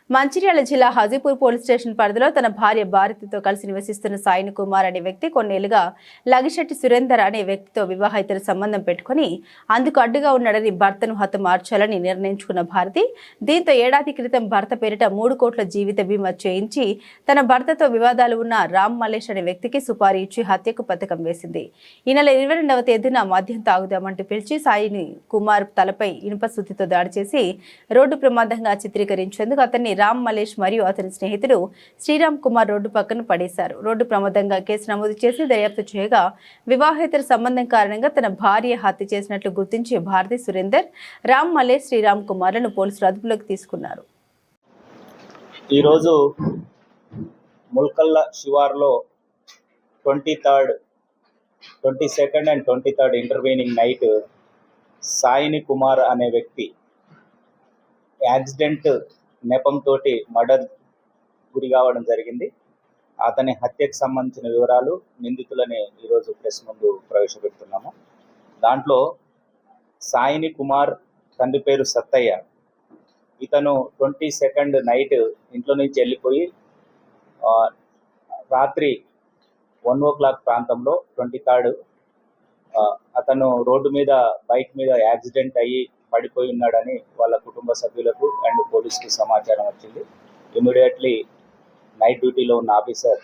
మంచిర్యాల జిల్లా Hajipur police station పరిధిలో తన భార్య భారతితో కలిసి నివసిస్తున్న సాయిని కుమార్ అనే వ్యక్తి కొన్నేళ్లుగా లగిశెట్టి సురేందర్ అనే వ్యక్తితో వివాహేతర సంబంధం పెట్టుకుని అందుకు అడ్డుగా ఉన్నాడని భర్తను హతమార్చాలని నిర్ణయించుకున్న భారతి దీంతో ఏడాది క్రితం భర్త పేరిట 3 కోట్ల జీవిత బీమా చేయించి తన భర్తతో వివాదాలు ఉన్న రామ్ మల్లేష్ అనే వ్యక్తికి సుపారీ ఇచ్చి హత్యకు పథకం వేసింది. ఈ నెల 22వ తేదీన మద్యం తాగుదామంటూ పిలిచి సాయిని కుమార్ తలపై ఇనుప సుత్తితో దాడి చేసి రోడ్డు ప్రమాదంగా చిత్రీకరించేందుకు అతన్ని రామ్ మల్లేష్ మరియు అతని స్నేహితుడు శ్రీరామ్ కుమార్ రోడ్డు పక్కన పడేశారు. రోడ్డు ప్రమాదంగా కేసు నమోదు చేసి దర్యాప్తు చేయగా వివాహేతర సంబంధం కారణంగా తన భార్య హత్య చేసినట్లు గుర్తించి భారతి సురేందర్, రామ్ మల్లేష్, శ్రీరామ్ కుమార్లను పోలీసులు అదుపులోకి తీసుకున్నారు. ఈరోజు ముల్కల్ల శివార్లో 22nd and 23rd intervening night Saini Kumar అనే వ్యక్తి యాక్సిడెంట్ నెపంతో మర్డర్ గురి కావడం జరిగింది. అతని హత్యకు సంబంధించిన వివరాలు నిందితులని ఈరోజు ప్రెస్ ముందు ప్రవేశపెడుతున్నాము. దాంట్లో సాయిని కుమార్ తండ్రి పేరు సత్తయ్య. ఇతను 22nd నైట్ ఇంట్లో నుంచి వెళ్ళిపోయి రాత్రి 1 o'clock ప్రాంతంలో 23rd అతను రోడ్డు మీద బైక్ మీద యాక్సిడెంట్ అయ్యి పడిపోయి ఉన్నాడని వాళ్ళ కుటుంబ సభ్యులకు అండ్ పోలీసుకు సమాచారం వచ్చింది. ఇమీడియట్లీ నైట్ డ్యూటీలో ఉన్న ఆఫీసర్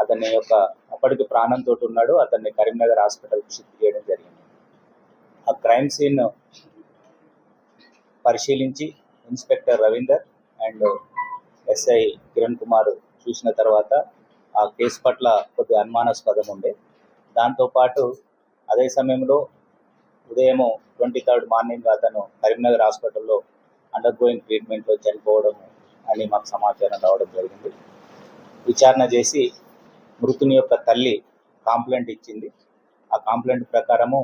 అతని యొక్క అప్పటికి ప్రాణంతో ఉన్నాడు, అతన్ని కరీంనగర్ హాస్పిటల్కి షిఫ్ట్ చేయడం జరిగింది. ఆ క్రైమ్ సీన్ పరిశీలించి inspector Ravinder and SI Kiran Kumar చూసిన తర్వాత ఆ కేసు పట్ల కొద్దిగా అనుమానాస్పదం ఉండే. దాంతోపాటు అదే సమయంలో ఉదయం 23rd మార్నింగ్ అతను కరీంనగర్ హాస్పిటల్లో అండర్ గోయింగ్ ట్రీట్మెంట్లో చనిపోవడం అని మాకు సమాచారం రావడం జరిగింది. విచారణ చేసి మృతుని యొక్క తల్లి కాంప్లైంట్ ఇచ్చింది. ఆ కాంప్లైంట్ ప్రకారము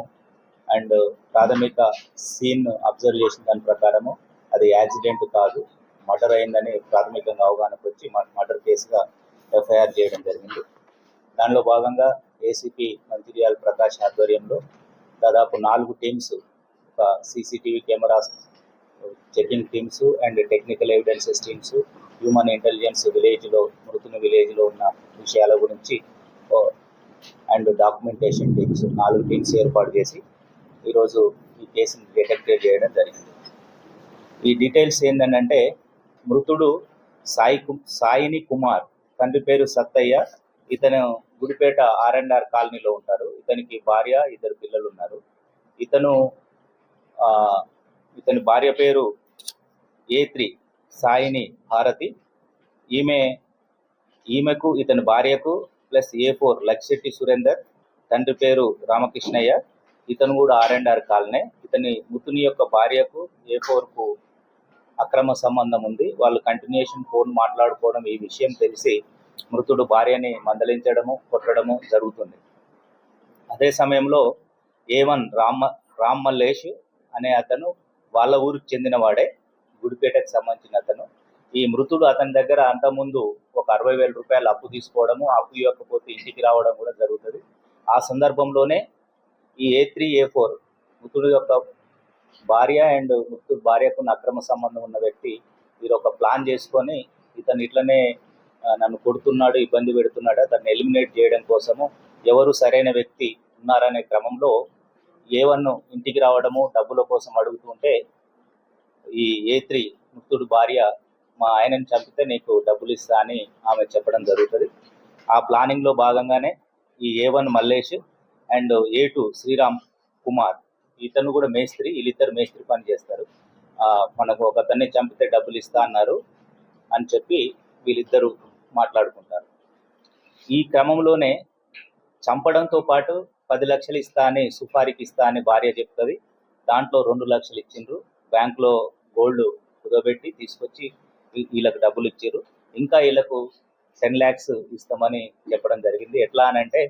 అండ్ ప్రాథమిక సీన్ అబ్జర్వ్ చేసిన దాని ప్రకారము అది యాక్సిడెంట్ కాదు, మర్డర్ అయిందని ప్రాథమికంగా అవగాహనకు వచ్చి మర్డర్ కేసుగా ఎఫ్ఐఆర్ చేయడం జరిగింది. దానిలో భాగంగా ఏసీపీ మంచిర్యాల ప్రకాష్ ఆధ్వర్యంలో దాదాపు 4 టీమ్స్, ఒక CCTV cameras checking teams and technical evidences teams, human intelligence మృతుని విలేజ్లో ఉన్న విషయాల గురించి అండ్ డాక్యుమెంటేషన్ టీమ్స్ 4 టీమ్స్ ఏర్పాటు చేసి ఈరోజు ఈ కేసుని డిటెక్ట్ చేయడం జరిగింది. ఈ డీటెయిల్స్ ఏంటంటే మృతుడు సాయిని కుమార్, తండ్రి పేరు సత్తయ్య. ఇతను గుడిపేట R&R కాలనీలో ఉంటారు. ఇతనికి భార్య, 2 పిల్లలు ఉన్నారు. ఇతని భార్య పేరు A3 సాయిని భారతి. ఈమెకు ఇతని భార్యకు ప్లస్ A4 లగిశెట్టి సురేందర్, తండ్రి పేరు రామకృష్ణయ్య. ఇతను కూడా R&R కాలనీ. మృతుని యొక్క భార్యకు A4కు అక్రమ సంబంధం ఉంది. వాళ్ళు కంటిన్యూషన్ ఫోన్ మాట్లాడుకోవడం, ఈ విషయం తెలిసి మృతుడు భార్యని మందలించడము, కొట్టడము జరుగుతుంది. అదే సమయంలో A1 రామ్ మల్లేష్ అనే అతను వాళ్ళ ఊరికి చెందినవాడే, గుడిపేటకు సంబంధించిన అతను. ఈ మృతుడు అతని దగ్గర అంతకుముందు ఒక 60,000 రూపాయలు అప్పు తీసుకోవడము, అప్పు ఇవ్వకపోతే ఇంటికి రావడం కూడా జరుగుతుంది. ఆ సందర్భంలోనే ఈ A3 A4 మృతుడు యొక్క భార్య అండ్ మృతుడు భార్యకు అక్రమ సంబంధం ఉన్న వ్యక్తి వీరు ఒక ప్లాన్ చేసుకొని ఇతను ఇట్లనే నన్ను కొడుతున్నాడు, ఇబ్బంది పెడుతున్నాడు, అతన్ని ఎలిమినేట్ చేయడం కోసము ఎవరు సరైన వ్యక్తి ఉన్నారనే క్రమంలో A1 ఇంటికి రావడము, డబ్బుల కోసం అడుగుతుంటే ఈ A3 మృతుడు భార్య మా ఆయనని చంపితే నీకు డబ్బులు ఇస్తా అని ఆమె చెప్పడం జరుగుతుంది. ఆ ప్లానింగ్లో భాగంగానే ఈ A1 Mallesh and A2 Sriram Kumar, ఇతను కూడా మేస్త్రి, వీళ్ళిద్దరు మేస్త్రి పని చేస్తారు. మనకు ఒక అతన్ని చంపితే డబ్బులు ఇస్తా అన్నారు అని చెప్పి వీళ్ళిద్దరూ మాట్లాడుకుంటారు. ఈ క్రమంలోనే చంపడంతో పాటు 10 లక్షలు ఇస్తా అని, సుపారీకి ఇస్తా అని భార్య చెప్తుంది. దాంట్లో 2 లక్షలు ఇచ్చిండ్రు. బ్యాంకులో గోల్డ్ కుదబెట్టి తీసుకొచ్చి వీళ్ళకి డబ్బులు ఇచ్చారు. ఇంకా వీళ్ళకు 10 lakhs ఇస్తామని చెప్పడం జరిగింది. ఎట్లా అనంటే